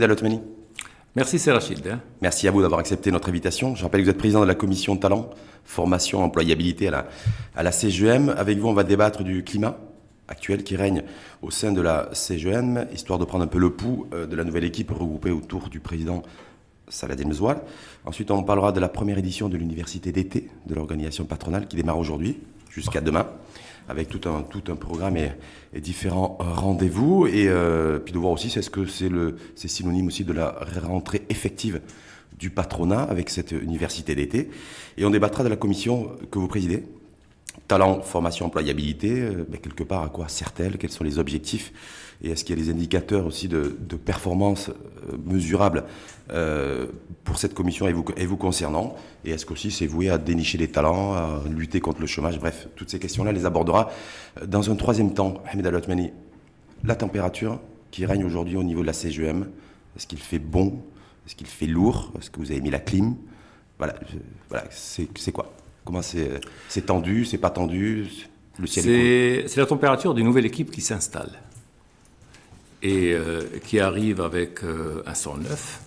Ahmed Al-Othmani. Merci, c'est Rachid. Merci à vous d'avoir accepté notre invitation. Je rappelle que vous êtes président de la commission talent, formation, employabilité à la CGEM. Avec vous, on va débattre du climat actuel qui règne au sein de la CGEM, histoire de prendre un peu le pouls de la nouvelle équipe regroupée autour du président Saladin Mezoual. Ensuite, on parlera de la première édition de l'université d'été de l'organisation patronale qui démarre aujourd'hui jusqu'à demain, avec tout un programme et différents rendez-vous. Et puis de voir aussi, est-ce que c'est synonyme aussi de la rentrée effective du patronat avec cette université d'été. Et on débattra de la commission que vous présidez, talent, formation, employabilité. Quelque part, à quoi sert-elle? Quels sont les objectifs? Et est-ce qu'il y a des indicateurs aussi de performance mesurables pour cette commission et vous concernant? Et est-ce qu'aussi c'est voué à dénicher des talents, à lutter contre le chômage? Bref, toutes ces questions-là, les abordera dans un troisième temps. Ahmed Al-Othmani, la température qui règne aujourd'hui au niveau de la CGEM, est-ce qu'il fait bon? Est-ce qu'il fait lourd? Est-ce que vous avez mis la clim? Voilà, c'est quoi? Comment c'est tendu? C'est pas tendu? Le ciel c'est la température d'une nouvelle équipe qui s'installe et qui arrive avec un sang neuf,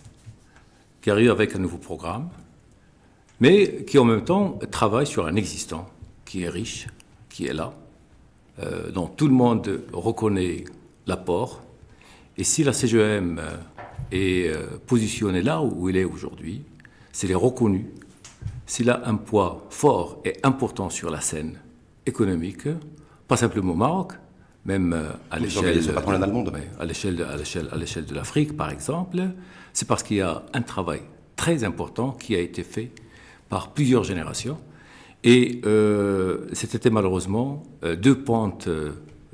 qui arrive avec un nouveau programme, mais qui en même temps travaille sur un existant qui est riche, qui est là, dont tout le monde reconnaît l'apport. Et si la CGEM est positionnée là où il est aujourd'hui, s'il est reconnu, s'il a un poids fort et important sur la scène économique, pas simplement au Maroc, même à l'échelle de l'Afrique, par exemple, c'est parce qu'il y a un travail très important qui a été fait par plusieurs générations. Et c'était malheureusement deux pentes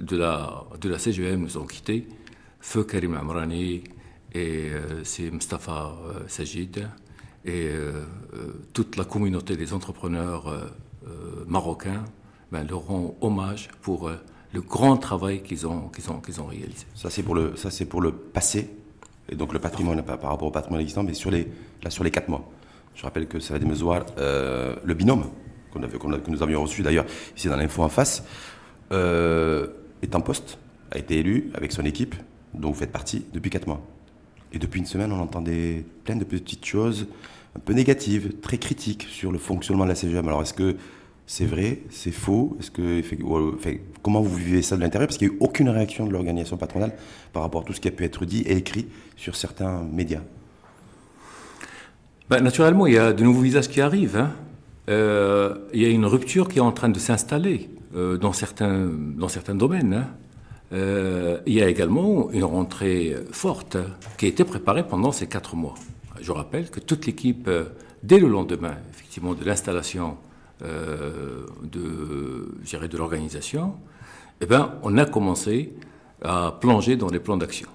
de la CGEM nous ont quittés, feu Karim Amrani et c'est Mustafa Sajid et toute la communauté des entrepreneurs marocains leur rend hommage pour le grand travail qu'ils ont réalisé. Ça c'est pour le passé, et donc le patrimoine par rapport au patrimoine existant, mais sur les 4 mois. Je rappelle que Saladin Mezoual, le binôme que nous avions reçu d'ailleurs ici dans l'info en face, est en poste, a été élu avec son équipe, dont vous faites partie, depuis 4 mois. Et depuis une semaine, on entendait plein de petites choses un peu négatives, très critiques sur le fonctionnement de la CGEM. Alors est-ce que c'est vrai, c'est faux? Comment vous vivez ça de l'intérieur? Parce qu'il n'y a eu aucune réaction de l'organisation patronale par rapport à tout ce qui a pu être dit et écrit sur certains médias. Naturellement, il y a de nouveaux visages qui arrivent. Il y a une rupture qui est en train de s'installer dans certains domaines. Il y a également une rentrée forte qui a été préparée pendant ces 4 mois. Je rappelle que toute l'équipe, dès le lendemain, effectivement, de l'installation de l'organisation, on a commencé à plonger dans les plans d'action.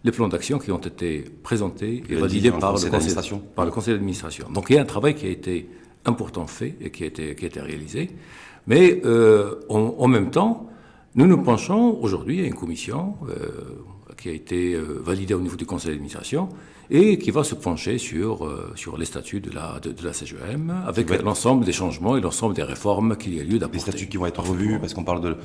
Les plans d'action qui ont été présentés et validés par le conseil d'administration. Donc il y a un travail qui a été important fait et qui a été réalisé. Mais en même temps, nous nous penchons aujourd'hui à une commission qui a été validée au niveau du conseil d'administration et qui va se pencher sur les statuts de la CGEM avec l'ensemble des changements et l'ensemble des réformes qu'il y a lieu d'apporter. Des statuts qui vont être revus, parce qu'on parle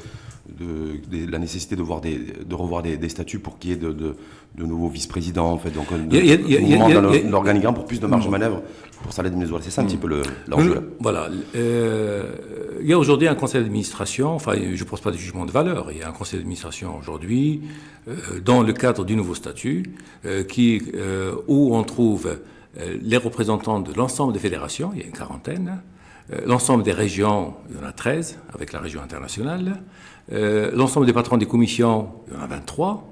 de la nécessité de revoir des statuts pour qu'il y ait de nouveaux vice-présidents, en fait, donc dans l'organigramme pour plus de marge de manœuvre pour Saladin Mezoual. C'est ça un petit peu l'enjeu là. Voilà. Il y a aujourd'hui un conseil d'administration, enfin je ne pose pas de jugement de valeur, il y a un conseil d'administration aujourd'hui dans le cadre du nouveau statut où on trouve les représentants de l'ensemble des fédérations, il y a une quarantaine, l'ensemble des régions, il y en a 13 avec la région internationale, l'ensemble des patrons des commissions, il y en a 23,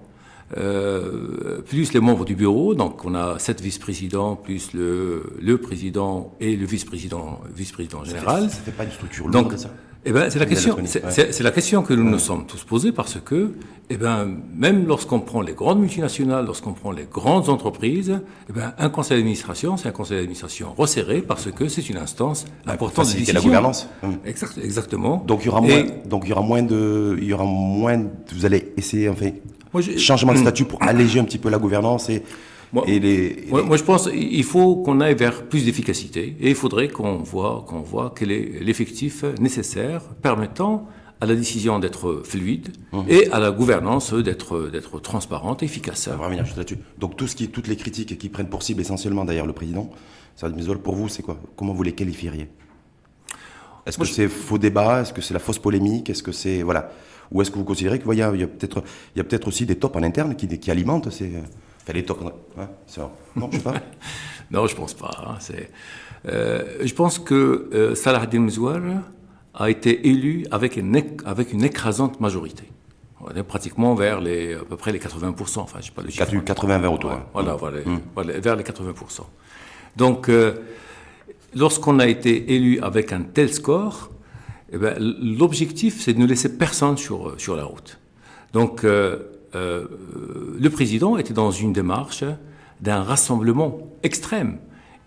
plus les membres du bureau, donc on a 7 vice-présidents, plus le président et le vice-président général. Ça fait pas une structure lourde, ça? C'est la question que nous nous sommes tous posés parce que, même lorsqu'on prend les grandes multinationales, lorsqu'on prend les grandes entreprises, un conseil d'administration, c'est un conseil d'administration resserré parce que c'est une instance importante de décision. La gouvernance. Exactement. Donc il y aura moins vous allez essayer, changement de statut pour alléger un petit peu la gouvernance Moi, je pense qu'il faut qu'on aille vers plus d'efficacité et il faudrait qu'on voit quel est l'effectif nécessaire permettant à la décision d'être fluide et à la gouvernance d'être transparente et efficace. On va revenir juste là-dessus. Donc toutes les critiques qui prennent pour cible essentiellement d'ailleurs le président, Saad Mezoual, pour vous, c'est quoi? Comment vous les qualifieriez? Est-ce que c'est faux débat? Est-ce que c'est la fausse polémique? Est-ce que c'est voilà? Ou est-ce que vous considérez qu'il y a peut-être aussi des tops en interne qui alimentent ces les tops? Hein, non, je sais pas. Non, je pense pas. Hein, je pense que Salah Eddine Mezouar a été élu avec une écrasante majorité. On est pratiquement vers à peu près les 80%. Enfin, je sais pas le chiffre. 80-20 autour. Ouais, voilà, vers les 80%. Donc, lorsqu'on a été élu avec un tel score, eh ben, l'objectif, c'est de ne laisser personne sur la route. Donc, le président était dans une démarche d'un rassemblement extrême.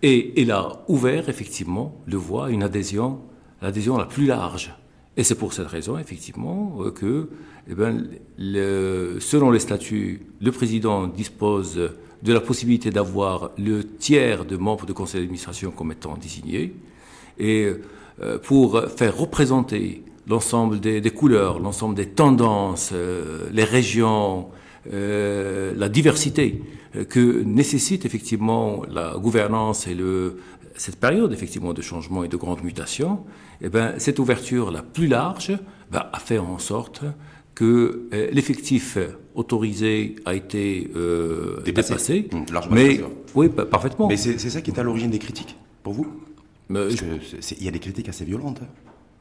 Et il a ouvert, effectivement, le voie à l'adhésion la plus large. Et c'est pour cette raison, effectivement, que, selon les statuts, le président dispose de la possibilité d'avoir le tiers de membres de conseil d'administration comme étant désignés. Et pour faire représenter l'ensemble des couleurs, l'ensemble des tendances, les régions, la diversité que nécessite effectivement la gouvernance et cette période effectivement de changement et de grande mutation, eh ben, cette ouverture la plus large a fait en sorte que l'effectif autorisé a été dépassé. Mais oui, parfaitement. Mais c'est ça qui est à l'origine des critiques pour vous? Parce il y a des critiques assez violentes.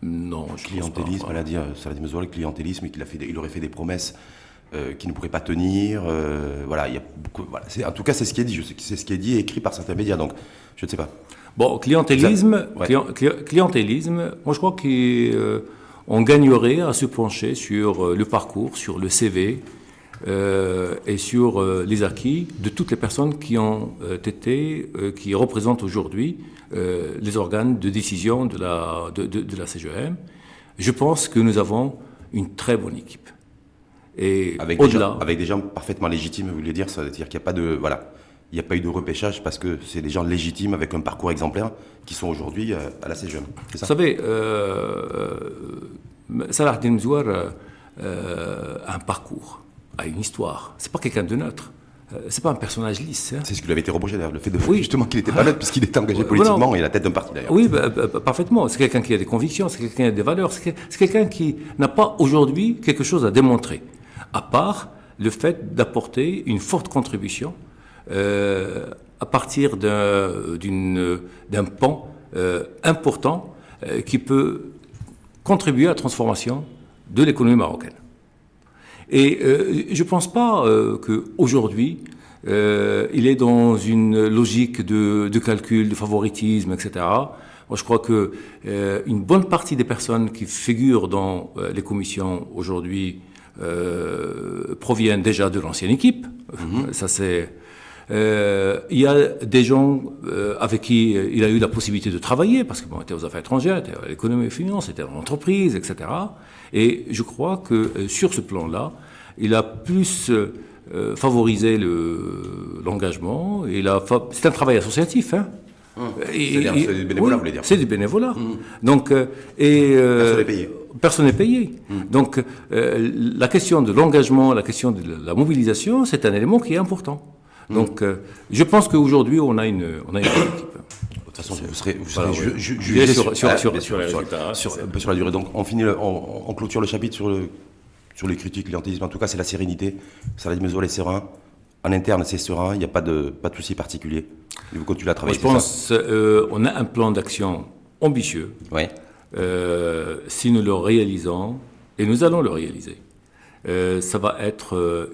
Non, je clientélisme, pense pas. Elle a dit, Salah Eddine Mezouar, le clientélisme, il aurait fait des promesses qui ne pourraient pas tenir. Voilà, il y a beaucoup. Voilà, en tout cas, c'est ce qui est dit. Je sais que c'est ce qui est dit et écrit par certains médias. Donc, je ne sais pas. Bon, clientélisme. Moi, je crois qu'on gagnerait à se pencher sur le parcours, sur le CV et sur les acquis de toutes les personnes qui qui représentent aujourd'hui les organes de décision de la CGM. Je pense que nous avons une très bonne équipe. Et avec des gens parfaitement légitimes, vous voulez dire, c'est-à-dire qu'il n'y a pas de il n'y a pas eu de repêchage parce que c'est des gens légitimes avec un parcours exemplaire qui sont aujourd'hui à la CGM. Vous savez, Salah Eddine Mezouar a un parcours, a une histoire. C'est pas quelqu'un de neutre. C'est pas un personnage lisse. Hein. C'est ce qui lui avait été reproché d'ailleurs, le fait justement qu'il n'était pas neutre puisqu'il était engagé politiquement et à la tête d'un parti d'ailleurs. Oui, parfaitement. C'est quelqu'un qui a des convictions, c'est quelqu'un qui a des valeurs, c'est quelqu'un qui n'a pas aujourd'hui quelque chose à démontrer, à part le fait d'apporter une forte contribution à partir d'un pan important qui peut contribuer à la transformation de l'économie marocaine. Et je ne pense pas qu'aujourd'hui, il est dans une logique de calcul, de favoritisme, etc. Moi, je crois qu'une bonne partie des personnes qui figurent dans les commissions aujourd'hui proviennent déjà de l'ancienne équipe. Ça, c'est... il y a des gens avec qui il a eu la possibilité de travailler, parce qu'il était aux affaires étrangères, était à l'économie et finances, était dans l'entreprise, etc. Et je crois que sur ce plan-là, il a plus favorisé l'engagement. C'est un travail associatif. Hein. C'est-à-dire c'est du bénévolat, vous voulez dire? C'est du bénévolat. Donc, personne n'est payé. Personne n'est payé. Donc, la question de l'engagement, la question de la mobilisation, c'est un élément qui est important. Donc, je pense qu'aujourd'hui, on a une bonne équipe. De toute façon, vous serez jugé sur les résultats. Un peu sur la durée. Donc, on clôture le chapitre sur les critiques, clientélisme. En tout cas, c'est la sérénité. Salah Eddine Mezouar est serein. En interne, c'est serein. Il n'y a pas de souci particulier. Et vous continuez à travailler. Moi, je pense qu'on a un plan d'action ambitieux. Ouais. Si nous le réalisons, et nous allons le réaliser, ça va être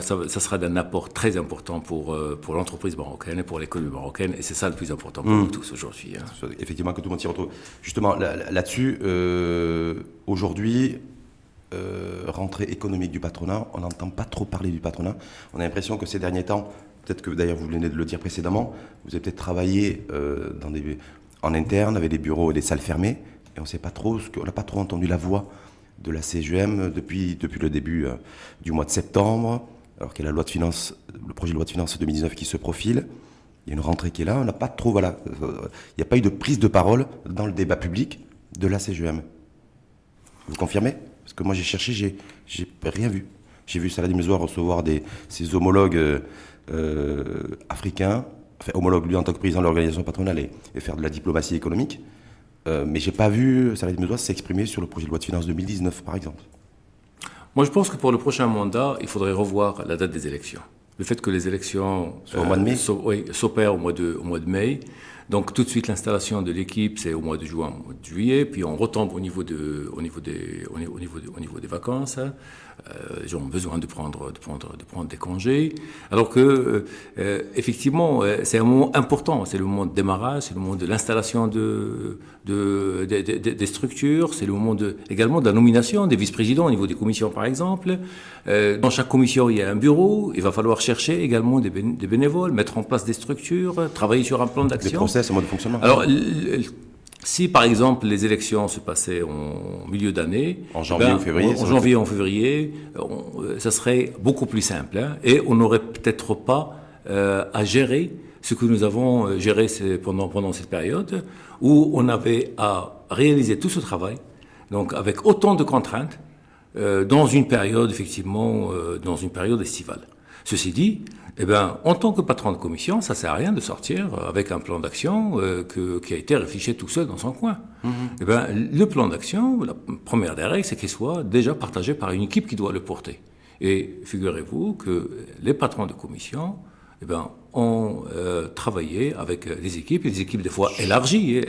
ça sera d'un apport très important pour l'entreprise marocaine et pour l'économie marocaine, et c'est ça le plus important pour nous tous aujourd'hui. Hein. Effectivement, que tout le monde s'y retrouve. Justement, là-dessus, aujourd'hui, rentrée économique du patronat, on n'entend pas trop parler du patronat. On a l'impression que ces derniers temps, peut-être que d'ailleurs vous venez de le dire précédemment, vous avez peut-être travaillé en interne avec des bureaux et des salles fermées, et on n'a pas trop entendu la voix de la CGM depuis le début du mois de septembre, alors qu'il y a le projet de loi de finances 2019 qui se profile. Il y a une rentrée qui est là, on n'a pas trop, il n'y a pas eu de prise de parole dans le débat public de la CGM. Vous confirmez? Parce que moi j'ai cherché, j'ai rien vu. J'ai vu Saladin Mezouar recevoir ses homologues africains, enfin homologues lui en tant que président de l'organisation patronale et faire de la diplomatie économique. Mais j'ai pas vu Saladin Mezouar s'exprimer sur le projet de loi de finances 2019 par exemple. Moi, je pense que pour le prochain mandat, il faudrait revoir la date des élections. Le fait que les élections Au mois de mai s'opèrent au mois de mai. Donc, tout de suite, l'installation de l'équipe, c'est au mois de juin, au mois de juillet. Puis, on retombe au niveau des vacances. Les gens ont besoin de prendre des congés. Alors que, effectivement, c'est un moment important. C'est le moment de démarrage, c'est le moment de l'installation des structures, c'est le moment également de la nomination des vice-présidents au niveau des commissions, par exemple. Dans chaque commission, il y a un bureau. Il va falloir chercher également des bénévoles, mettre en place des structures, travailler sur un plan d'action. Des process, un mode de fonctionnement. Alors, si par exemple les élections se passaient en milieu d'année, en janvier ou février, en janvier ou en février, ça serait beaucoup plus simple, hein, et on n'aurait peut-être pas à gérer ce que nous avons géré pendant cette période où on avait à réaliser tout ce travail, donc avec autant de contraintes dans une période effectivement dans une période estivale. Ceci dit, eh ben, en tant que patron de commission, ça ne sert à rien de sortir avec un plan d'action qui a été réfléchi tout seul dans son coin. Eh ben, le plan d'action, la première des règles, c'est qu'il soit déjà partagé par une équipe qui doit le porter. Et figurez-vous que les patrons de commission eh ben, ont travaillé avec des équipes des fois élargies,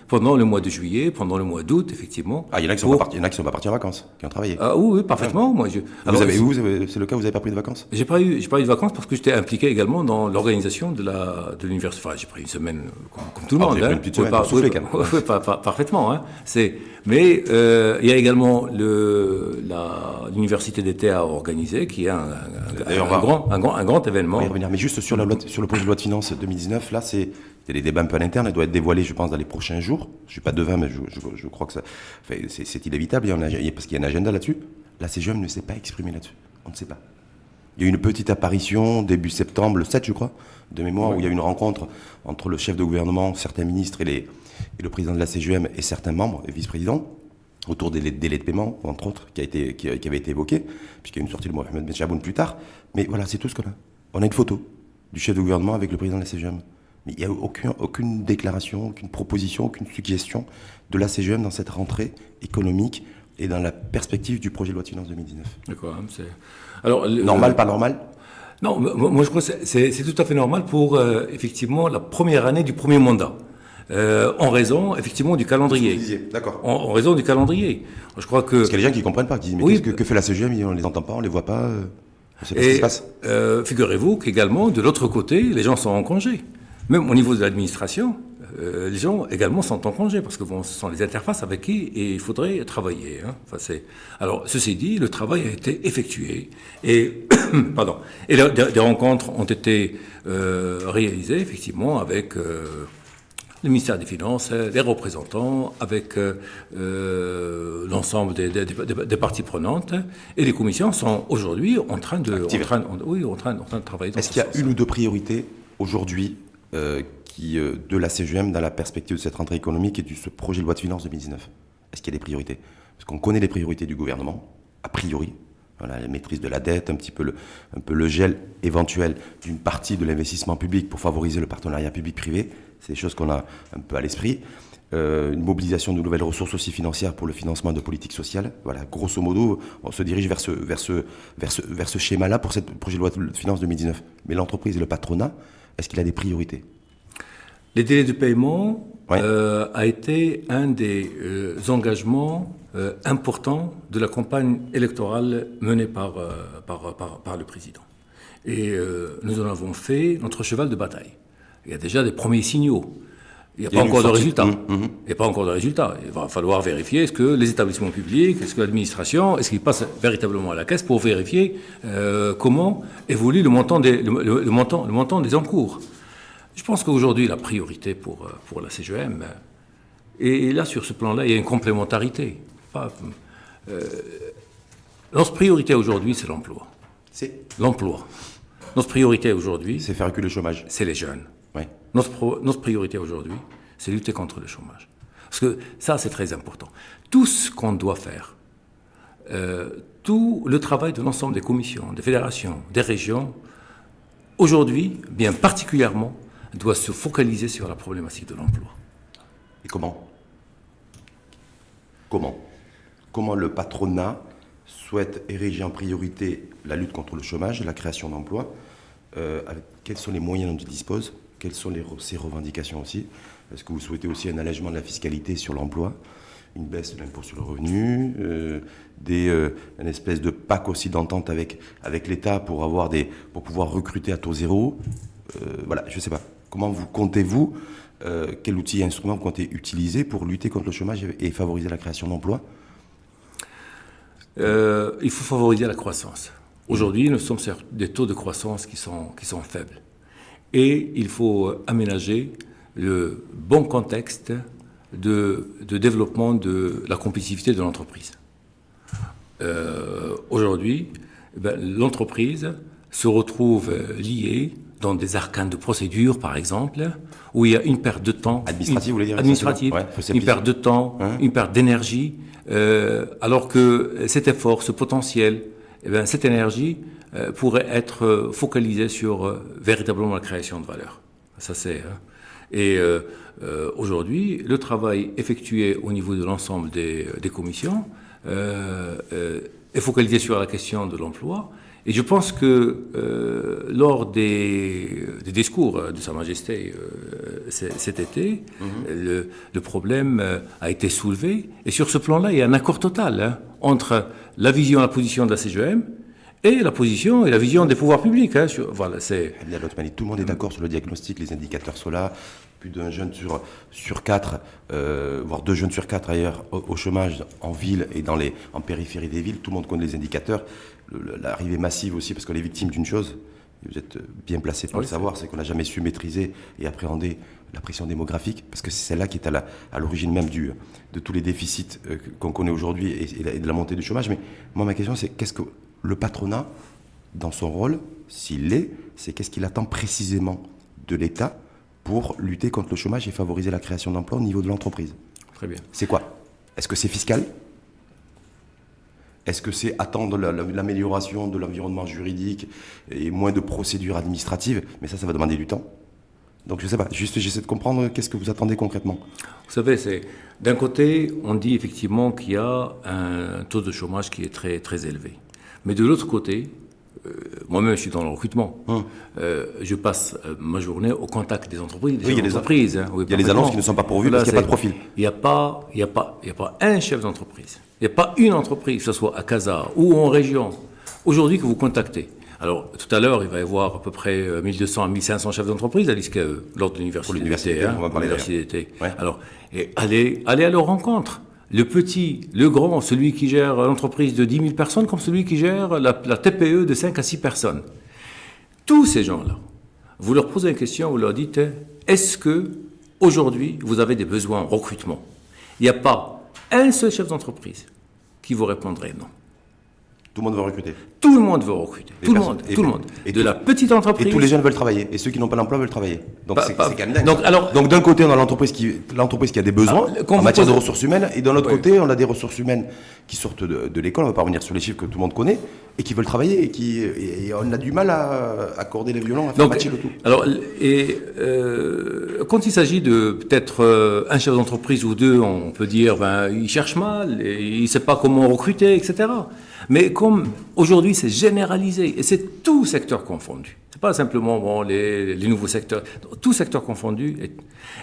pendant le mois de juillet, pendant le mois d'août, effectivement. Ah, il y en a qui sont pas partis en vacances, qui ont travaillé. Ah oui, parfaitement. Moi, c'est le cas, vous avez pas pris de vacances? J'ai pas eu de vacances parce que j'étais impliqué également dans l'organisation de l'université. Enfin, j'ai pris une semaine comme tout le monde. Vous avez pris une petite semaine pour souffler, quand même. Oui, parfaitement. Hein. Mais il y a également l'université d'été à organiser, qui est un grand événement. On va y revenir. Mais juste sur le projet de loi de finances 2019, là, il y a des débats un peu à l'interne, elle doit être dévoilée, je pense, dans les prochains jours. Je suis pas devin, mais je crois que c'est inévitable, parce qu'il y a un agenda là-dessus. La CGM ne s'est pas exprimée là-dessus. On ne sait pas. Il y a eu une petite apparition début septembre, le 7, je crois, de mémoire, où il y a eu une rencontre entre le chef de gouvernement, certains ministres et le président de la CGM et certains membres et vice-présidents autour des délais de paiement, entre autres, qui avait été évoqué, puisqu'il y a une sortie de Mohamed Ben Chaboun plus tard. Mais voilà, c'est tout ce qu'on a. On a une photo du chef de gouvernement avec le président de la CGM. Mais il n'y a aucune déclaration, aucune proposition, aucune suggestion de la CGM dans cette rentrée économique et dans la perspective du projet de loi de finances 2019. D'accord. Alors, normal, pas normal? Non, moi je crois que c'est tout à fait normal pour effectivement la première année du premier mandat. En raison, effectivement, du calendrier. D'accord. En raison du calendrier. Je crois que... Parce qu'il y a des gens qui ne comprennent pas, qui disent, mais oui, que fait la CGM? On ne les entend pas, on ne les voit pas. On ne sait pas ce qui se passe. Figurez-vous qu'également, de l'autre côté, les gens sont en congé. Même au niveau de l'administration, les gens également sont en congé, parce que ce sont les interfaces avec qui il faudrait travailler. Hein. Alors, ceci dit, le travail a été effectué. Et, et des rencontres ont été réalisées, effectivement, avec... le ministère des Finances, les représentants, avec l'ensemble des parties prenantes, et les commissions sont aujourd'hui en train de travailler dans ce sens. Est-ce qu'il y a une ou deux priorités aujourd'hui de la CGM dans la perspective de cette rentrée économique et de ce projet de loi de finances 2019? Est-ce qu'il y a des priorités? Parce qu'on connaît les priorités du gouvernement, a priori. Voilà, la maîtrise de la dette, un peu le gel éventuel d'une partie de l'investissement public pour favoriser le partenariat public-privé. C'est des choses qu'on a un peu à l'esprit. Une mobilisation de nouvelles ressources aussi financières pour le financement de politiques sociales. Voilà, grosso modo, on se dirige vers ce schéma-là pour ce projet de loi de finances 2019. Mais l'entreprise et le patronat, est-ce qu'il a des priorités? Les délais de paiement a été un des engagements importants de la campagne électorale menée par le président. Et nous en avons fait notre cheval de bataille. Il y a déjà des premiers signaux. Il n'y a pas encore de résultats. Il n'y a pas encore de résultats. Il va falloir vérifier est-ce que les établissements publics, est-ce que l'administration, est-ce qu'ils passent véritablement à la caisse pour vérifier comment évolue le montant des encours. Je pense qu'aujourd'hui, la priorité pour la CGM, et là, sur ce plan-là, il y a une complémentarité. Notre priorité aujourd'hui, c'est l'emploi. C'est l'emploi. Notre priorité aujourd'hui... c'est faire reculer le chômage. C'est les jeunes. Oui. Notre priorité aujourd'hui, c'est lutter contre le chômage. Parce que ça, c'est très important. Tout ce qu'on doit faire, tout le travail de l'ensemble des commissions, des fédérations, des régions, aujourd'hui, bien particulièrement, doit se focaliser sur la problématique de l'emploi. Et comment le patronat souhaite ériger en priorité la lutte contre le chômage, la création d'emplois, quels sont les moyens dont il dispose, quelles sont ses revendications aussi? Est-ce que vous souhaitez aussi un allègement de la fiscalité sur l'emploi, une baisse de l'impôt sur le revenu, une espèce de pacte aussi d'entente avec l'État pour pouvoir recruter à taux zéro? Voilà, je ne sais pas. Comment comptez-vous, quel outil et instrument vous comptez utiliser pour lutter contre le chômage et favoriser la création d'emplois? Il faut favoriser la croissance. Aujourd'hui, nous sommes sur des taux de croissance qui sont faibles. Et il faut aménager le bon contexte de développement de la compétitivité de l'entreprise. Aujourd'hui, l'entreprise se retrouve liée dans des arcanes de procédure, par exemple, où il y a une perte de temps. Administrative, vous voulez dire? Administrative, ouais, une perte de temps, une perte d'énergie, alors que cet effort, ce potentiel, cette énergie pourrait être focalisée sur véritablement la création de valeur. Ça, c'est... Et aujourd'hui, le travail effectué au niveau de l'ensemble des commissions est focalisé sur la question de l'emploi. Et je pense que lors des discours de Sa Majesté cet été, le problème a été soulevé. Et sur ce plan-là, il y a un accord total entre la vision, la position de la CGM et la position et la vision des pouvoirs publics. Voilà, c'est... Tout le monde est d'accord sur le diagnostic, les indicateurs sont là. Plus d'un jeune sur 4, voire 2 jeunes sur 4 ailleurs, au chômage en ville et en périphérie des villes. Tout le monde connaît les indicateurs. L'arrivée massive aussi, parce qu'on est victime d'une chose, et vous êtes bien placé pour le savoir, c'est qu'on n'a jamais su maîtriser et appréhender la pression démographique, parce que c'est celle-là qui est à l'origine même de tous les déficits qu'on connaît aujourd'hui et de la montée du chômage. Mais moi, ma question, c'est qu'est-ce que le patronat, dans son rôle, s'il l'est, c'est qu'est-ce qu'il attend précisément de l'État pour lutter contre le chômage et favoriser la création d'emplois au niveau de l'entreprise? Très bien. C'est quoi? Est-ce que c'est fiscal? Est-ce que c'est attendre l'amélioration de l'environnement juridique et moins de procédures administratives? Mais ça va demander du temps. Donc je ne sais pas, juste j'essaie de comprendre qu'est-ce que vous attendez concrètement. Vous savez, d'un côté, on dit effectivement qu'il y a un taux de chômage qui est très, très élevé. Mais de l'autre côté, moi-même je suis dans le recrutement, je passe ma journée au contact des entreprises. Il y a les annonces qui ne sont pas pourvues parce qu'il n'y a pas de profil. Il n'y a pas un chef d'entreprise. Il n'y a pas une entreprise, que ce soit à Casa ou en région, aujourd'hui que vous contactez. Alors, tout à l'heure, il va y avoir à peu près 1200 à 1500 chefs d'entreprise à l'ISCAE, lors de l'université. On va parler d'été. Ouais. Alors, allez à leur rencontre. Le petit, le grand, celui qui gère l'entreprise de 10 000 personnes, comme celui qui gère la TPE de 5 à 6 personnes. Tous ces gens-là, vous leur posez une question, vous leur dites, est-ce que aujourd'hui vous avez des besoins en recrutement? Il n'y a pas un seul chef d'entreprise qui vous répondrait non. Tout le monde veut recruter. Tout le monde veut recruter. Tout le monde. Et de la petite entreprise. Et tous les jeunes veulent travailler. Et ceux qui n'ont pas d'emploi veulent travailler. Donc c'est quand même dingue. Donc d'un côté, on a l'entreprise qui a des besoins en matière de ressources humaines. Et d'un autre côté, on a des ressources humaines qui sortent de l'école. On ne va pas revenir sur les chiffres que tout le monde connaît. Et qui veulent travailler. Et on a du mal à accorder les violons, à faire matcher le tout. Alors, quand il s'agit de peut-être un chef d'entreprise ou deux, on peut dire il cherche mal, il ne sait pas comment recruter, etc. Mais comme aujourd'hui c'est généralisé, et c'est tout secteur confondu, c'est pas simplement les nouveaux secteurs, tout secteur confondu.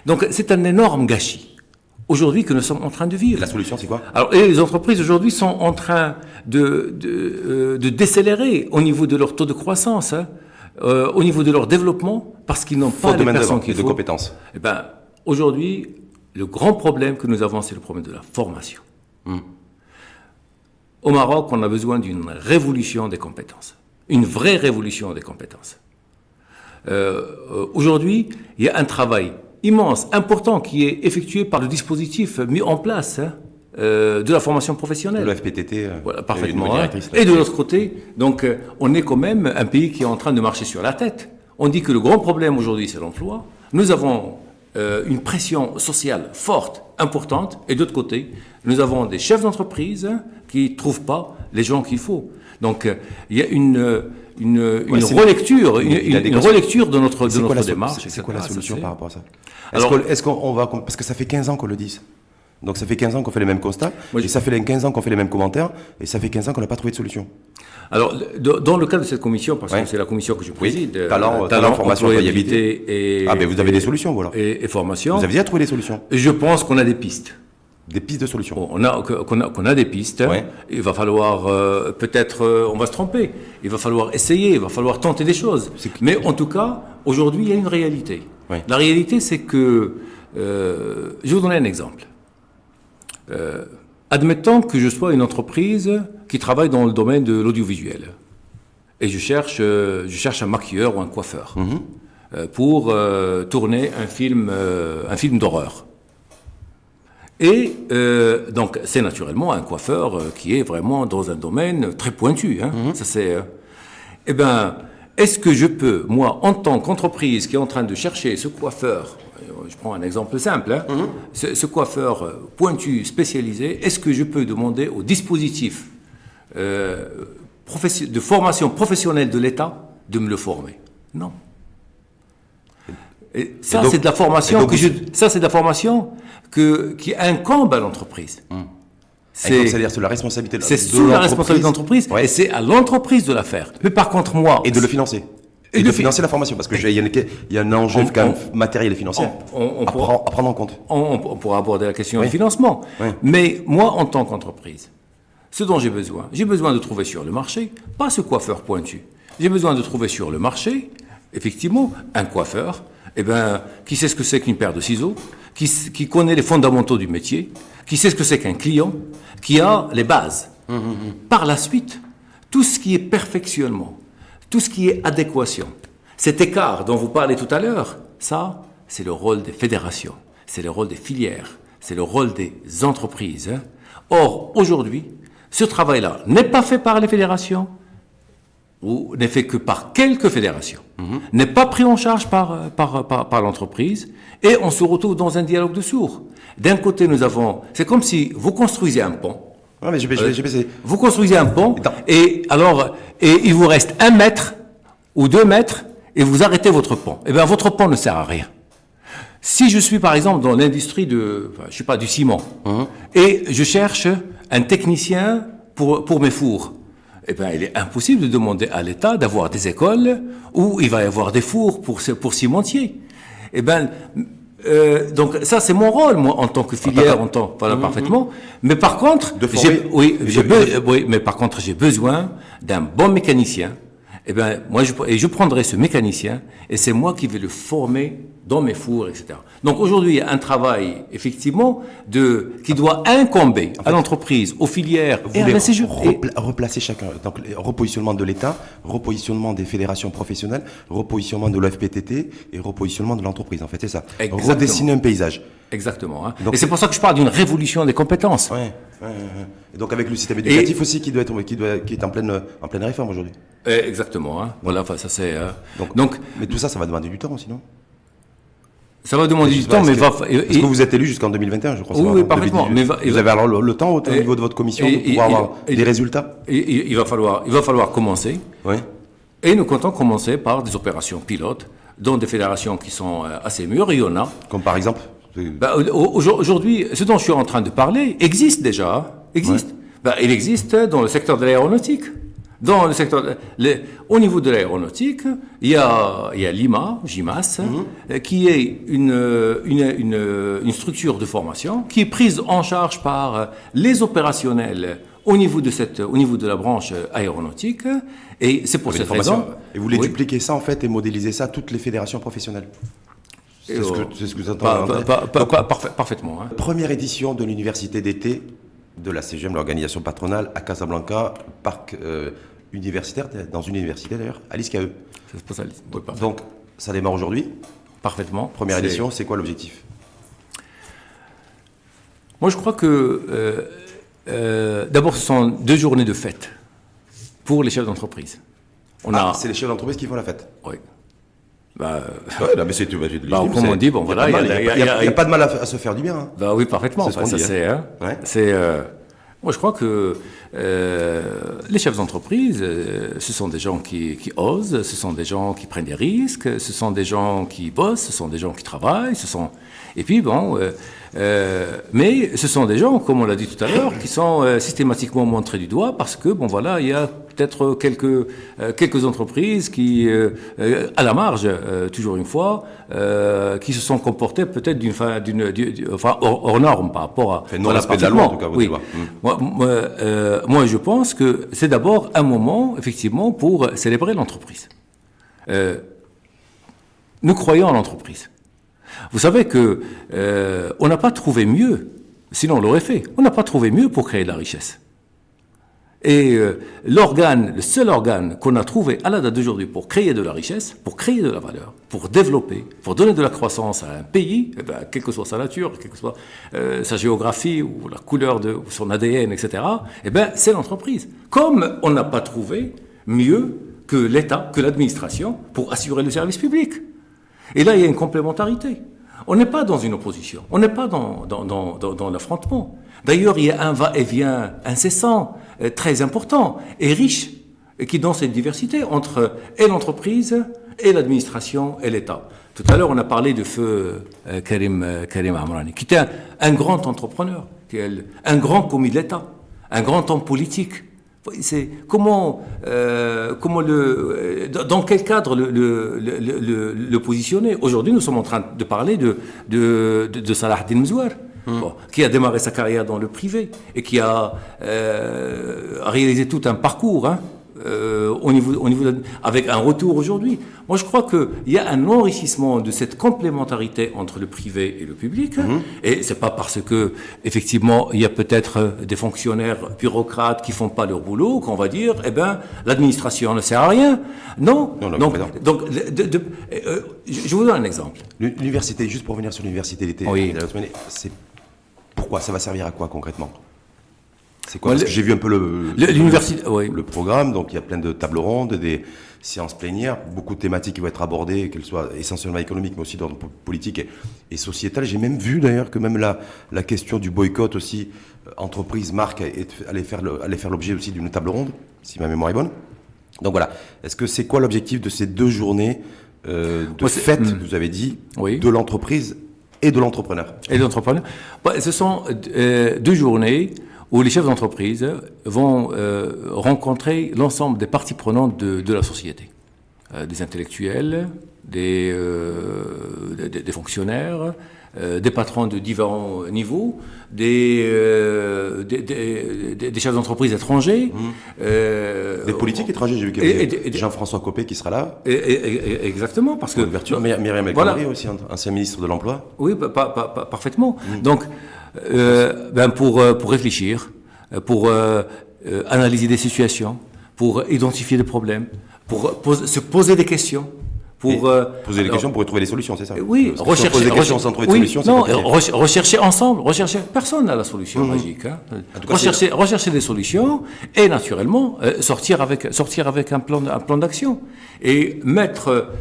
Donc c'est un énorme gâchis aujourd'hui que nous sommes en train de vivre. La solution c'est quoi? Alors, et les entreprises aujourd'hui sont en train de décélérer au niveau de leur taux de croissance, au niveau de leur développement, parce qu'ils n'ont pas les personnes qu'il faut. De compétences. Eh ben, aujourd'hui, le grand problème que nous avons, c'est le problème de la formation. Au Maroc, on a besoin d'une révolution des compétences, une vraie révolution des compétences. Aujourd'hui, il y a un travail immense, important, qui est effectué par le dispositif mis en place de la formation professionnelle. De la FPTT. Voilà, parfaitement. Et de l'autre côté, donc, on est quand même un pays qui est en train de marcher sur la tête. On dit que le grand problème aujourd'hui, c'est l'emploi. Nous avons une pression sociale forte, importante, et d'autre côté, nous avons des chefs d'entreprise qui ne trouvent pas les gens qu'il faut. Donc, il y a une relecture, une relecture de notre démarche. C'est quoi la solution par rapport à ça? Alors, est-ce qu'on va... Parce que ça fait 15 ans qu'on le dit. Donc ça fait 15 ans qu'on fait les mêmes constats, et ça fait 15 ans qu'on fait les mêmes commentaires, et ça fait 15 ans qu'on n'a pas trouvé de solution. Alors, dans le cadre de cette commission, parce que c'est la commission que je préside, oui. Talent, formation, employabilité et... Ah ben vous avez des solutions, voilà. Et formation. Vous avez déjà trouvé des solutions? Je pense qu'on a des pistes. Des pistes de solutions. On a des pistes. Ouais. Il va falloir, peut-être, on va se tromper. Il va falloir essayer, il va falloir tenter des choses. Mais en tout cas, aujourd'hui, il y a une réalité. Ouais. La réalité, c'est que... je vais vous donner un exemple. Admettons que je sois une entreprise qui travaille dans le domaine de l'audiovisuel et je cherche un maquilleur ou un coiffeur pour tourner un film d'horreur. Et donc c'est naturellement un coiffeur qui est vraiment dans un domaine très pointu. Ça c'est. Eh ben, est-ce que je peux, moi, en tant qu'entreprise qui est en train de chercher ce coiffeur, je prends un exemple simple, ce coiffeur pointu, spécialisé, est-ce que je peux demander au dispositif de formation professionnelle de l'État de me le former? Non. Et ça, c'est de la formation qui incombe à l'entreprise. C'est-à-dire sous la responsabilité de l'entreprise. C'est sous la responsabilité de l'entreprise, et c'est à l'entreprise de la faire. Mais par contre, moi... Et de le financer. Et de financer la formation, parce qu'il y a un enjeu quand même matériel et financier à prendre en compte. On pourra aborder la question du financement. Oui. Mais moi, en tant qu'entreprise, ce dont j'ai besoin de trouver sur le marché, pas ce coiffeur pointu. J'ai besoin de trouver sur le marché, effectivement, un coiffeur, qui sait ce que c'est qu'une paire de ciseaux, qui connaît les fondamentaux du métier, qui sait ce que c'est qu'un client, qui a les bases. Par la suite, tout ce qui est perfectionnement, tout ce qui est adéquation, cet écart dont vous parlez tout à l'heure, ça, c'est le rôle des fédérations, c'est le rôle des filières, c'est le rôle des entreprises. Or, aujourd'hui, ce travail-là n'est pas fait par les fédérations, ou n'est fait que par quelques fédérations, n'est pas pris en charge par l'entreprise, et on se retrouve dans un dialogue de sourds. D'un côté, c'est comme si vous construisez un pont. Ouais, mais vous construisez un pont, et il vous reste 1 mètre ou 2 mètres, et vous arrêtez votre pont. Eh bien, votre pont ne sert à rien. Si je suis, par exemple, dans l'industrie du ciment, et je cherche un technicien pour mes fours, eh bien, il est impossible de demander à l'État d'avoir des écoles où il va y avoir des fours pour cimentiers. Eh bien, donc ça c'est mon rôle, moi, en tant que filière, parfaitement. Mais par contre, j'ai besoin d'un bon mécanicien. Eh bien, je prendrai ce mécanicien et c'est moi qui vais le former dans mes fours, etc. Donc aujourd'hui, il y a un travail, effectivement, qui doit incomber à l'entreprise, aux filières, et à replacer chacun. Donc, repositionnement de l'État, repositionnement des fédérations professionnelles, repositionnement de l'OFPTT et repositionnement de l'entreprise. En fait, c'est ça. Exactement. Redessiner un paysage. Exactement. Donc, et c'est pour ça que je parle d'une révolution des compétences. Et donc avec le système éducatif aussi qui est en pleine réforme aujourd'hui. Exactement. Voilà, ça c'est. Donc, mais tout ça va demander du temps aussi, non? Ça va demander du temps, mais est-ce que vous êtes élu jusqu'en 2021, je crois? Oui, parfaitement. Vous avez alors le temps au niveau de votre commission pour pouvoir avoir des résultats? Il va falloir commencer. Oui. Et nous comptons commencer par des opérations pilotes dans des fédérations qui sont assez mûres. Il y en a. Comme par exemple? Aujourd'hui, ce dont je suis en train de parler existe déjà. Il existe dans le secteur de l'aéronautique. Au niveau de l'aéronautique, il y a l'IMA, GIMAS, qui est une structure de formation qui est prise en charge par les opérationnels au niveau de la branche aéronautique. Et c'est pour cette raison. Et vous voulez dupliquer ça en fait et modéliser ça à toutes les fédérations professionnelles? C'est ce que vous entendez? Parfaitement. Première édition de l'université d'été de la CGM, l'organisation patronale, à Casablanca, parc universitaire, dans une université d'ailleurs, à l'ISCAE. Donc, ça démarre aujourd'hui. Parfaitement. Première édition, c'est quoi l'objectif? Moi, je crois que, d'abord, ce sont 2 journées de fête pour les chefs d'entreprise. C'est les chefs d'entreprise qui font la fête? Oui. Ouais, non, mais c'est tout. Comme on dit, bon, voilà, il n'y a pas de mal à se faire du bien. Hein. Bah oui, parfaitement. C'est ce qu'on dit, hein. Ouais. Moi, je crois que les chefs d'entreprise, ce sont des gens qui osent, ce sont des gens qui prennent des risques, ce sont des gens qui bossent, ce sont des gens qui travaillent, et puis bon, mais ce sont des gens, comme on l'a dit tout à l'heure, qui sont systématiquement montrés du doigt parce que bon voilà, il y a peut-être quelques entreprises qui, à la marge, toujours une fois, qui se sont comportées peut-être hors norme par rapport à... Enfin, non respect de la loi, en tout cas, oui. Moi, je pense que c'est d'abord un moment, effectivement, pour célébrer l'entreprise. Nous croyons en l'entreprise. Vous savez que on n'a pas trouvé mieux, sinon on l'aurait fait, on n'a pas trouvé mieux pour créer de la richesse. Et le seul organe qu'on a trouvé à la date d'aujourd'hui pour créer de la richesse, pour créer de la valeur, pour développer, pour donner de la croissance à un pays, eh ben, quelle que soit sa nature, quelle que soit sa géographie ou la couleur de son ADN, etc., eh ben, c'est l'entreprise. Comme on n'a pas trouvé mieux que l'État, que l'administration, pour assurer le service public. Et là, il y a une complémentarité. On n'est pas dans une opposition, on n'est pas dans l'affrontement. D'ailleurs, il y a un va-et-vient incessant, très important et riche, qui dans cette diversité entre et l'entreprise, et l'administration, et l'État. Tout à l'heure, on a parlé de feu Karim Amrani, qui était un grand entrepreneur, un grand commis de l'État, un grand homme politique. C'est dans quel cadre le positionner. Aujourd'hui, nous sommes en train de parler de Salah Eddine Mzouar, qui a démarré sa carrière dans le privé et qui a réalisé tout un parcours avec un retour aujourd'hui. Moi, je crois qu'il y a un enrichissement de cette complémentarité entre le privé et le public. Et c'est pas parce que, effectivement, il y a peut-être des fonctionnaires bureaucrates qui font pas leur boulot qu'on va dire, eh ben, l'administration ne sert à rien. Non. Je vous donne un exemple. L'université, juste pour revenir sur l'université d'été, c'est pourquoi ça va servir à quoi concrètement? C'est quoi? Parce que j'ai vu un peu le programme, donc il y a plein de tables rondes, des séances plénières, beaucoup de thématiques qui vont être abordées, qu'elles soient essentiellement économiques, mais aussi d'ordre politique et sociétal. J'ai même vu d'ailleurs que même la question du boycott aussi, entreprise, marque, allait faire l'objet aussi d'une table ronde, si ma mémoire est bonne. Donc voilà, est-ce que c'est quoi l'objectif de ces 2 journées de fête, vous avez dit, de l'entreprise et de l'entrepreneur? Ce sont 2 journées où les chefs d'entreprise vont rencontrer l'ensemble des parties prenantes de la société. Des intellectuels, des fonctionnaires, des patrons de différents niveaux, des chefs d'entreprise étrangers. Des politiques étrangers, j'ai vu qu'il y avait Jean-François Copé qui sera là. Exactement, parce que... Myriam El Khomri aussi, ancien ministre de l'Emploi. Oui, parfaitement. Donc, pour réfléchir, pour analyser des situations, pour identifier des problèmes, pour se poser des questions, poser des questions pour trouver des solutions, c'est ça? Oui, rechercher ensemble, personne n'a la solution magique. Hein. Rechercher des solutions et naturellement sortir avec un plan d'action et mettre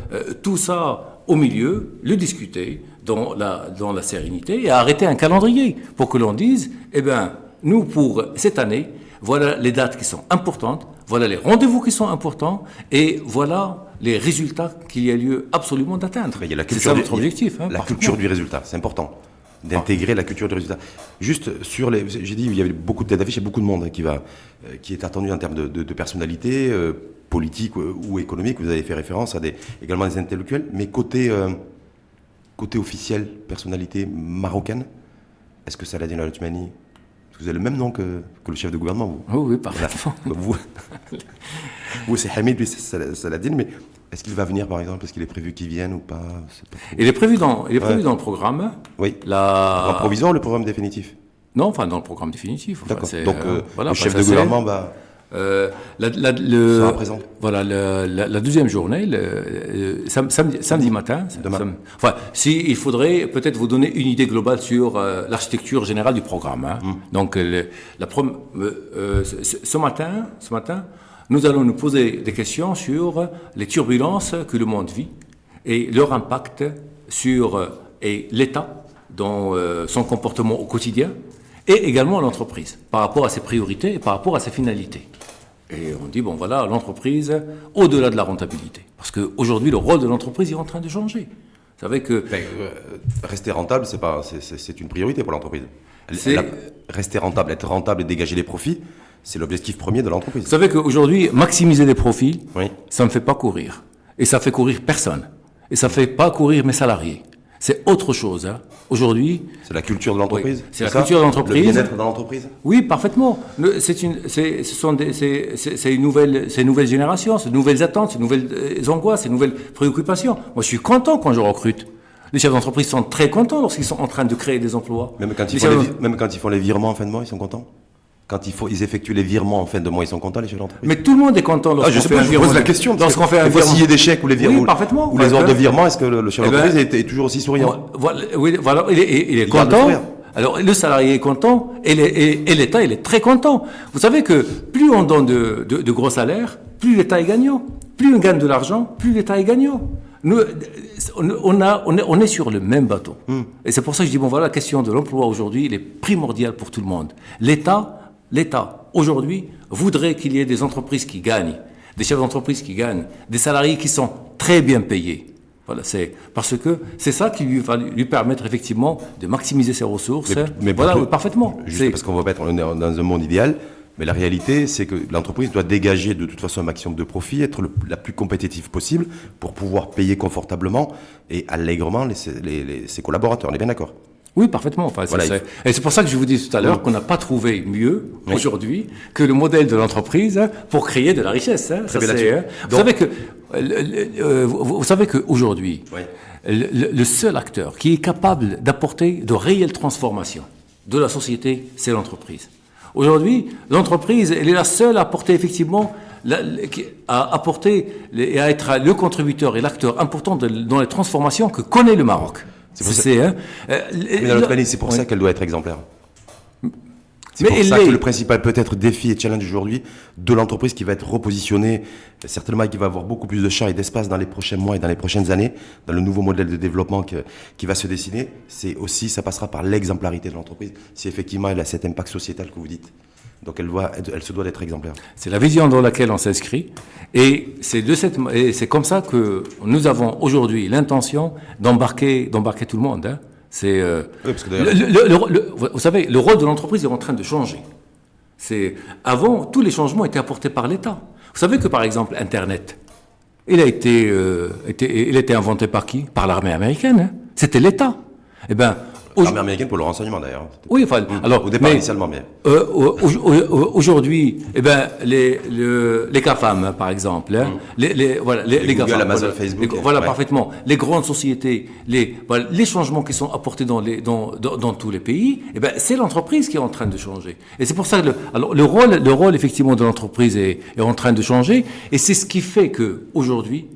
tout ça au milieu, le discuter dans la sérénité et arrêter un calendrier pour que l'on dise, eh bien, nous pour cette année, voilà les dates qui sont importantes, voilà les rendez-vous qui sont importants et voilà les résultats qu'il y a lieu absolument d'atteindre. C'est ça notre objectif. La culture du résultat, c'est important d'intégrer la culture du résultat. Juste sur j'ai dit il y avait beaucoup de têtes d'affiche et beaucoup de monde qui est attendu en termes de personnalité politique ou économique. Vous avez fait référence à également des intellectuels, mais côté officiel, personnalité marocaine, est-ce que Saladin Al-Othmani, vous avez le même nom que le chef de gouvernement, vous? Oui, parfaitement. Vous, c'est Hamid, puis c'est Saladin, mais est-ce qu'il va venir, par exemple? Est-ce qu'il est prévu qu'il vienne ou pas? Il est prévu dans le programme. Oui. Le programme provisoire ou le programme définitif? Non, enfin, dans le programme définitif. D'accord. Donc, le chef de gouvernement va... sera présent. Voilà, la deuxième journée, samedi matin. Il faudrait peut-être vous donner une idée globale sur l'architecture générale du programme. Hein. Donc, ce matin, nous allons nous poser des questions sur les turbulences que le monde vit et leur impact sur et l'État dans son comportement au quotidien et également l'entreprise par rapport à ses priorités et par rapport à ses finalités. Et on dit, bon voilà, l'entreprise, au-delà de la rentabilité. Parce qu'aujourd'hui, le rôle de l'entreprise est en train de changer. Vous savez que... Rester rentable, c'est une priorité pour l'entreprise. Rester rentable, être rentable et dégager les profits, c'est l'objectif premier de l'entreprise. Vous savez qu'aujourd'hui, maximiser les profits, oui. Ça ne me fait pas courir. Et ça fait courir personne. Et ça ne fait pas courir mes salariés. C'est autre chose. Hein. Aujourd'hui... C'est la culture de l'entreprise. Oui, c'est la culture de l'entreprise. Le bien-être dans l'entreprise. Oui, parfaitement. C'est une nouvelle génération, c'est de nouvelles attentes, c'est de nouvelles angoisses, c'est de nouvelles préoccupations. Moi, je suis content quand je recrute. Les chefs d'entreprise sont très contents lorsqu'ils sont en train de créer des emplois. Même quand ils font les virements en fin de mois, ils sont contents. Quand ils effectuent les virements en fin de mois, ils sont contents, les chefs d'entreprise. Mais tout le monde est content lorsqu'on fait un virement. Je pose la question. Lorsqu'on fait un virement. S'il y a des chèques ou les virements, parfaitement, ou les ordres de virement, est-ce que le chef d'entreprise est toujours aussi souriant? Oui, voilà, il est content. Alors, le salarié est content et l'État, il est très content. Vous savez que plus on donne de gros salaires, plus l'État est gagnant. Plus on gagne de l'argent, plus l'État est gagnant. Nous, on est sur le même bateau. Et c'est pour ça que je dis, bon voilà, la question de l'emploi aujourd'hui, elle est primordiale pour tout le monde. L'État, aujourd'hui, voudrait qu'il y ait des entreprises qui gagnent, des chefs d'entreprise qui gagnent, des salariés qui sont très bien payés. Voilà, c'est parce que c'est ça qui va lui permettre effectivement de maximiser ses ressources. Mais voilà, parfaitement. Juste parce qu'on va mettre dans un monde idéal, mais la réalité, c'est que l'entreprise doit dégager de toute façon un maximum de profit, être la plus compétitive possible pour pouvoir payer confortablement et allègrement ses collaborateurs. On est bien d'accord? Oui, parfaitement. Enfin, et c'est pour ça que je vous dis tout à l'heure qu'on n'a pas trouvé mieux aujourd'hui que le modèle de l'entreprise pour créer de la richesse. Hein. Vous savez qu'aujourd'hui, le seul acteur qui est capable d'apporter de réelles transformations de la société, c'est l'entreprise. Aujourd'hui, l'entreprise, elle est la seule à apporter effectivement, à apporter et à être le contributeur et l'acteur important dans les transformations que connaît le Maroc. C'est pour ça qu'elle doit être exemplaire. C'est pour ça que le principal peut-être défi et challenge aujourd'hui de l'entreprise qui va être repositionnée, certainement qui va avoir beaucoup plus de champs et d'espace dans les prochains mois et dans les prochaines années, dans le nouveau modèle de développement qui va se dessiner, c'est aussi, ça passera par l'exemplarité de l'entreprise, si effectivement elle a cet impact sociétal que vous dites. Donc elle se doit d'être exemplaire. C'est la vision dans laquelle on s'inscrit, et c'est comme ça que nous avons aujourd'hui l'intention d'embarquer tout le monde. Hein. C'est vous savez, le rôle de l'entreprise est en train de changer. Avant, tous les changements étaient apportés par l'État. Vous savez que par exemple Internet, il a été inventé par qui? Par l'armée américaine. Hein. C'était l'État. Eh ben, l'armée américaine pour le renseignement d'ailleurs. Oui, enfin, alors au départ initialement, mais aujourd'hui, eh ben les GAFAM par exemple, hein, les GAFAM, Amazon, Facebook, voilà parfaitement. Les grandes sociétés, les changements qui sont apportés dans tous les pays, eh ben c'est l'entreprise qui est en train de changer. Et c'est pour ça que le rôle effectivement de l'entreprise est en train de changer, et c'est ce qui fait que aujourd'hui,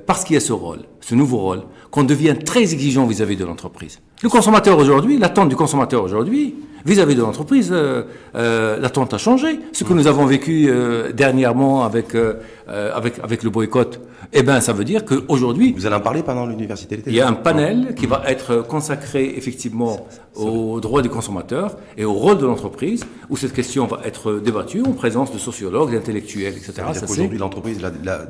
parce qu'il y a ce nouveau rôle, qu'on devient très exigeant vis-à-vis de l'entreprise. Le consommateur aujourd'hui, l'attente du consommateur aujourd'hui, vis-à-vis de l'entreprise, l'attente a changé. Ce que nous avons vécu dernièrement avec le boycott, eh ben, ça veut dire qu'aujourd'hui... Vous allez en parler pendant l'université d'été? Il y a un panel qui va être consacré effectivement aux droits des consommateurs et au rôle de l'entreprise, où cette question va être débattue en présence de sociologues, d'intellectuels, etc. Ça veut dire qu'aujourd'hui, l'entreprise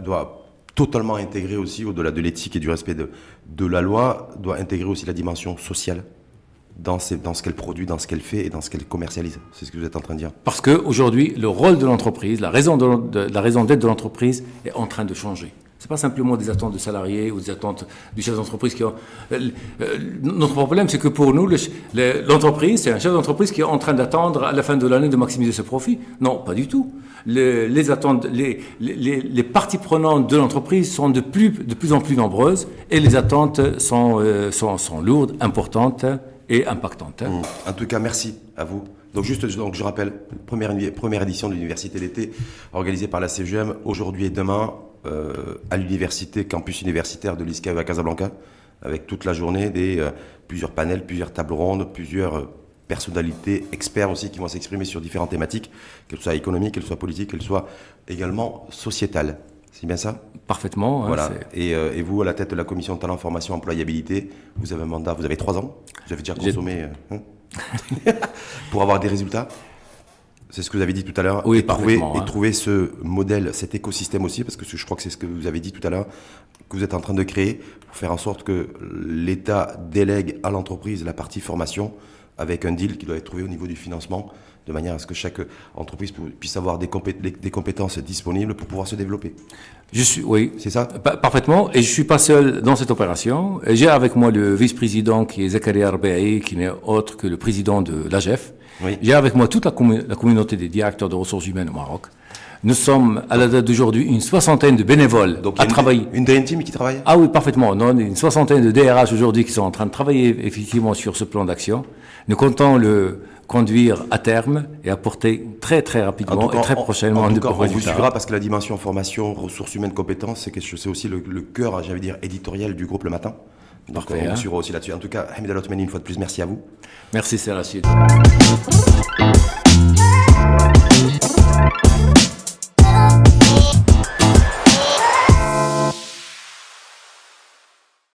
doit totalement intégrer aussi, au-delà de l'éthique et du respect de la loi, doit intégrer aussi la dimension sociale dans ce qu'elle produit, dans ce qu'elle fait et dans ce qu'elle commercialise. C'est ce que vous êtes en train de dire. Parce qu'aujourd'hui, le rôle de l'entreprise, la raison d'être de l'entreprise est en train de changer. Ce n'est pas simplement des attentes de salariés ou des attentes du chef d'entreprise qui ont... Notre problème, c'est que pour nous, l'entreprise, c'est un chef d'entreprise qui est en train d'attendre à la fin de l'année de maximiser ses profits. Non, pas du tout. Les attentes, les parties prenantes de l'entreprise sont de plus en plus nombreuses, et les attentes sont lourdes, importantes et impactantes. En tout cas, merci à vous. Donc je rappelle, première édition de l'Université d'été organisée par la CGM, aujourd'hui et demain, à l'université, campus universitaire de l'ISCAE à Casablanca, avec toute la journée plusieurs panels, plusieurs tables rondes, plusieurs personnalités, experts aussi qui vont s'exprimer sur différentes thématiques, qu'elles soient économiques, qu'elles soient politiques, qu'elles soient également sociétales. C'est bien ça? Parfaitement. Hein, voilà. Et vous, à la tête de la commission talent, formation, employabilité, vous avez un mandat, vous avez 3 ans. Vous avez déjà consommé pour avoir des résultats. C'est ce que vous avez dit tout à l'heure. Oui, et trouver ce modèle, cet écosystème aussi, parce que je crois que c'est ce que vous avez dit tout à l'heure, que vous êtes en train de créer pour faire en sorte que l'État délègue à l'entreprise la partie formation avec un deal qui doit être trouvé au niveau du financement, de manière à ce que chaque entreprise puisse avoir des compétences disponibles pour pouvoir se développer. Oui. C'est ça? Parfaitement. Et je suis pas seul dans cette opération. J'ai avec moi le vice-président qui est Zakaria Arbaï, qui n'est autre que le président de l'AGEF. Oui. J'ai avec moi toute la communauté des directeurs de ressources humaines au Maroc. Nous sommes, à la date d'aujourd'hui, une 60aine de bénévoles à travailler. Une dream team qui travaille? Ah oui, parfaitement. Non, une 60aine de DRH aujourd'hui qui sont en train de travailler effectivement sur ce plan d'action. Nous comptons le conduire à terme et apporter très très rapidement et très prochainement en tout de cas, on vous résultats. suivra parce que la dimension formation, ressources humaines, compétences, c'est aussi le cœur, j'allais dire, éditorial du groupe Le Matin. Donc Parfait, on vous suivra aussi là-dessus. En tout cas, Hamid Al Othmani, une fois de plus, merci à vous. Merci, c'est Rachid.